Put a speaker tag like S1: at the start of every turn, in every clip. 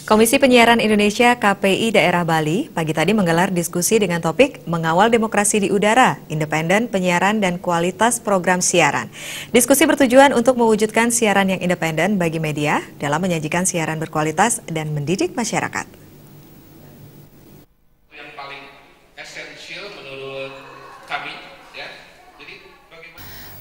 S1: Komisi Penyiaran Indonesia KPI Daerah Bali pagi tadi menggelar diskusi dengan topik Mengawal Demokrasi di Udara, Independen Penyiaran dan Kualitas Program Siaran. Diskusi bertujuan untuk mewujudkan siaran yang independen bagi media dalam menyajikan siaran berkualitas dan mendidik masyarakat.
S2: Yang paling esensial menurut kami, ya.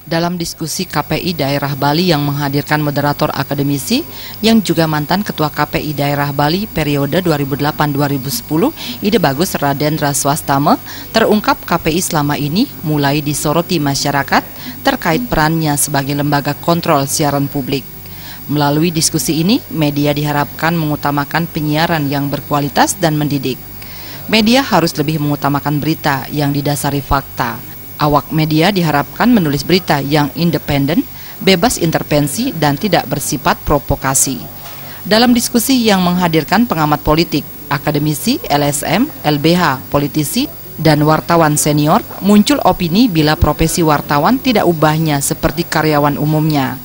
S3: Dalam diskusi KPI Daerah Bali yang menghadirkan moderator akademisi yang juga mantan Ketua KPI Daerah Bali periode 2008-2010, Ide Bagus Radendra Swastama, terungkap KPI selama ini mulai disoroti masyarakat terkait perannya sebagai lembaga kontrol siaran publik. Melalui diskusi ini, media diharapkan mengutamakan penyiaran yang berkualitas dan mendidik. Media harus lebih mengutamakan berita yang didasari fakta. Awak media diharapkan menulis berita yang independen, bebas intervensi, dan tidak bersifat provokasi. Dalam diskusi yang menghadirkan pengamat politik, akademisi, LSM, LBH, politisi, dan wartawan senior, muncul opini bila profesi wartawan tidak ubahnya seperti karyawan umumnya.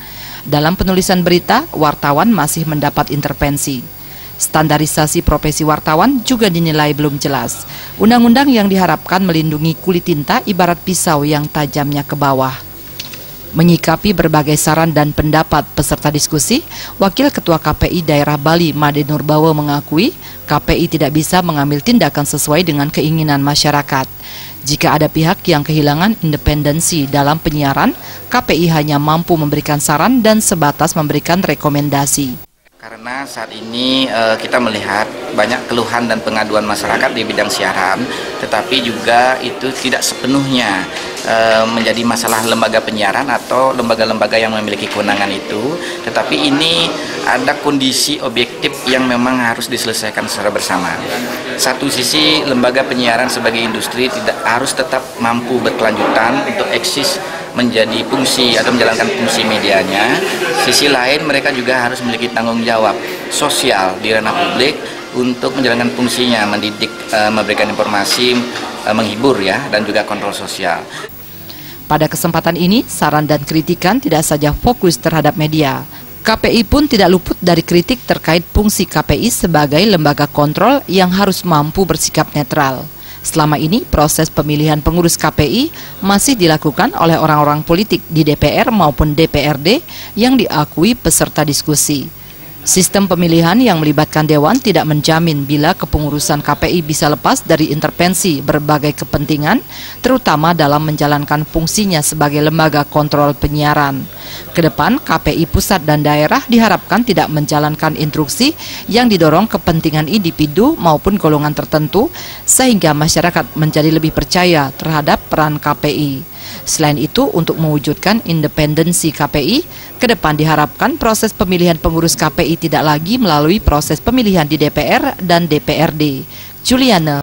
S3: Dalam penulisan berita, wartawan masih mendapat intervensi. Standarisasi profesi wartawan juga dinilai belum jelas. Undang-undang yang diharapkan melindungi kulit tinta ibarat pisau yang tajamnya ke bawah. Menyikapi berbagai saran dan pendapat peserta diskusi, Wakil Ketua KPI Daerah Bali Made Nurbawa mengakui KPI tidak bisa mengambil tindakan sesuai dengan keinginan masyarakat. Jika ada pihak yang kehilangan independensi dalam penyiaran, KPI hanya mampu memberikan saran dan sebatas memberikan rekomendasi.
S4: Karena saat ini kita melihat banyak keluhan dan pengaduan masyarakat di bidang siaran, tetapi juga itu tidak sepenuhnya menjadi masalah lembaga penyiaran atau lembaga-lembaga yang memiliki kewenangan itu, tetapi ini ada kondisi objektif yang memang harus diselesaikan secara bersama. Satu sisi lembaga penyiaran sebagai industri tidak harus tetap mampu berkelanjutan untuk eksis menjadi fungsi atau menjalankan fungsi medianya. Sisi lain mereka juga harus memiliki tanggung jawab sosial di ranah publik untuk menjalankan fungsinya, mendidik, memberikan informasi, menghibur ya, dan juga kontrol sosial.
S3: Pada kesempatan ini, saran dan kritikan tidak saja fokus terhadap media. KPI pun tidak luput dari kritik terkait fungsi KPI sebagai lembaga kontrol yang harus mampu bersikap netral. Selama ini, proses pemilihan pengurus KPI masih dilakukan oleh orang-orang politik di DPR maupun DPRD yang diakui peserta diskusi. Sistem pemilihan yang melibatkan dewan tidak menjamin bila kepengurusan KPI bisa lepas dari intervensi berbagai kepentingan, terutama dalam menjalankan fungsinya sebagai lembaga kontrol penyiaran. Kedepan, KPI pusat dan daerah diharapkan tidak menjalankan instruksi yang didorong kepentingan individu maupun golongan tertentu, sehingga masyarakat menjadi lebih percaya terhadap peran KPI. Selain itu, untuk mewujudkan independensi KPI, ke depan diharapkan proses pemilihan pengurus KPI tidak lagi melalui proses pemilihan di DPR dan DPRD. Juliana